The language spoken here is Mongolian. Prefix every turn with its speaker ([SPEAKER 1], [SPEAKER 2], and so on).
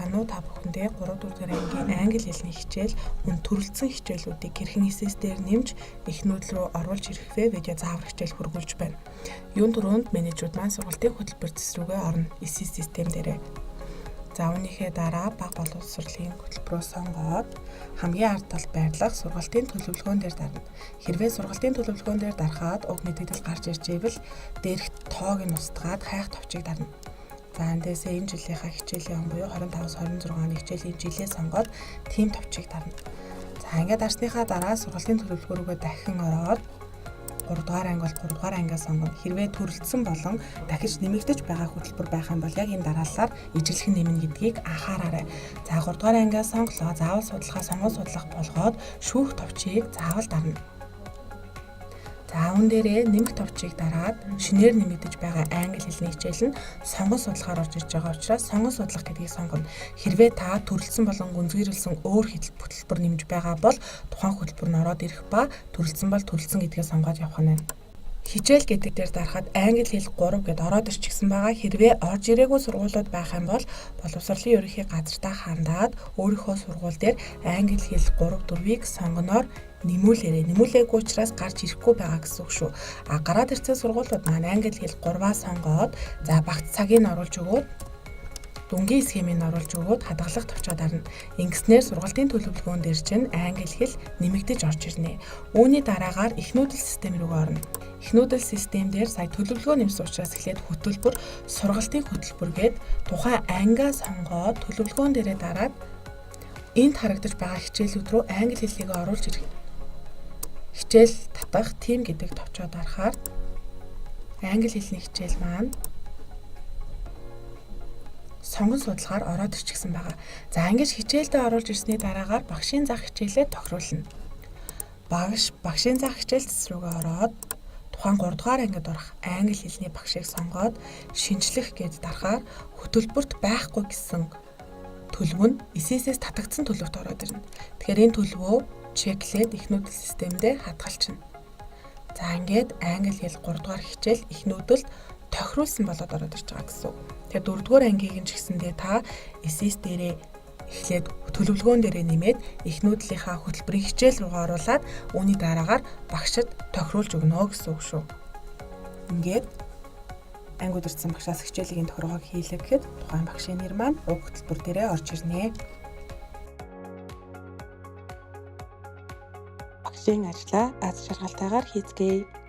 [SPEAKER 1] байна уу? Та бүхэндээ 3 дугаар ангийн англи хэлний хичээл мөн төрөлцсөн хичээлүүдийг хэрхэн эсэсдээр нэмж их нүүдэл рүү оруулж ирэх вэ? Видео заавар хичээл хүргүүлж байна. Юун түрүүнд менежүүд маань сургалтын хөтөлбөр цэсрүүгээ орно эсэс систем дээрээ. За үүнийхээ дараа бага боловсролын хөтөлбөрөө сонгоод хамгийн ард талд байрлах сургалтын төлөвлөгөөн дээр дарна. Хэрвээ сургалтын төлөвлөгөөн дээр дарахад уг мэдээлэл гарч ирж ивэл дээрх тоог нь устгаад хайх товчийг дарна. За эндээсээ энэ жилийнхаа хичээлийн он буюу 25-26 оны хичээлийн жилээ сонгоод тийм товчийг дарна. За ингээд дарсныхаа дараа сургалтын төлөвлөгөө рүүгээ дахин ороод 3 дугаар анги бол 3 дугаар ангиас сонгоно. Хэрвээ төрөлцсөн болон дахиж нэмэгдэж байгаа хөтөлбөр байх юм бол яг энэ дараалалаар ижилхэн нэмнэ гэдгийг анхаараарай. За 3 дугаар ангиас сонголоо. Заавал судалгаа сонгож судлах болгоод шүүх товчийг заавал дарна. За үүн дээрээ нэмэх товчийг дараад шинээр нэмэгдэж байгаа англи хэлний хичээл нь сонгож судлахаар орж ирж байгаа учраас сонгож судлах гэдгийг сонгоно. Хэрвээ та төрөлцсөн болон гүнзгийрлсэн өөр хөтөлбөр нэмж байгаа бол тухайн хөтөлбөр нь ороод ирэх ба төрөлцсөн бол төрөлцсөн гэдгээ сонгоод явах нь байна. Хичээл гэдэг дээр дарахад англи хэл 3 гэдээ ороод ирчихсэн байгаа. Хэрвээ орж ирээгүй сургуулиуд байх юм бол боловсролын ерөнхий газартаа хандаад өөрийнхөө сургууль дээр англи хэл 3-4-ийг сонгоноор нэмүүлээрэй. Нэмүүлээгүй учраас гарч ирэхгүй байгаа гэсэн үг шүү. Гараад ирсэн сургуулиуд маань англи хэл 3-аа сонгоод за багц цагийг нь оруулж өгөөд дүнгийн схемийг оруулж өгөөд хадгалах товчоо дарна. Ингэснээр сургалтын төлөвлөгөөн дээр чинь англи хэл нэмэгдэж орж ирнэ. Үүний дараагаар их нүүдэл систем рүү орно. Их нүүдэл систем дээр сая төлөвлөгөө нэмсэн учраас эхлээд хөтөлбөр, сургалтын хөтөлбөргээд тухайн ангиа сонгоод төлөвлөгөөн дээрээ дараад энд харагдаж байгаа хичээлүүд рүү англи хэллийг оруулж ирэх. Хичээл татах тим гэдэг товчоо дарахаар англи хэлний хичээл маань сонгон судлахаар ороод ирчихсэн байгаа. За ингэж хичээлдээ оруулж ирсний дараагаар багшийн зах хичээлээ тохируулна. Багшийн зах хичээл цэцрүүгээ ороод тухайн 3 дугаар ангид орох англи хэлний багшийг сонгоод шинжлэх гэж дарахаар хөтөлбөрт байхгүй гэсэн төлөв нь эсэсээс татагдсан төлөвт ороод ирнэ. Тэгэхээр энэ төлөвөө чеклээд их нүүдэл системдээ хадгалчихна. За ингээд англи хэл 3 дугаар хичээл их нүүдэлд тохируулсан болоод ороод ирж байгаа гэсэн үг. Тэгэхээр 4 дугаар ангийг нь ч гэсэндээ та эсэс дээрээ эхлээд төлөвлөгөөн дээрээ нэмээд их нүүдлийнхаа хөтөлбөрийн хичээл рүүгээ оруулаад үүний дараагаар багшид тохируулж өгнө гэсэн үг шүү. Ингээд анги удирдсан багшаас хичээлийн тохиргоог хийлээ гэхэд тухайн багшийн нэр маань уг хөтөлбөр дээрээ орж ирнэ. Багшийн ажлаа аз жаргалтайгаар хийцгээе.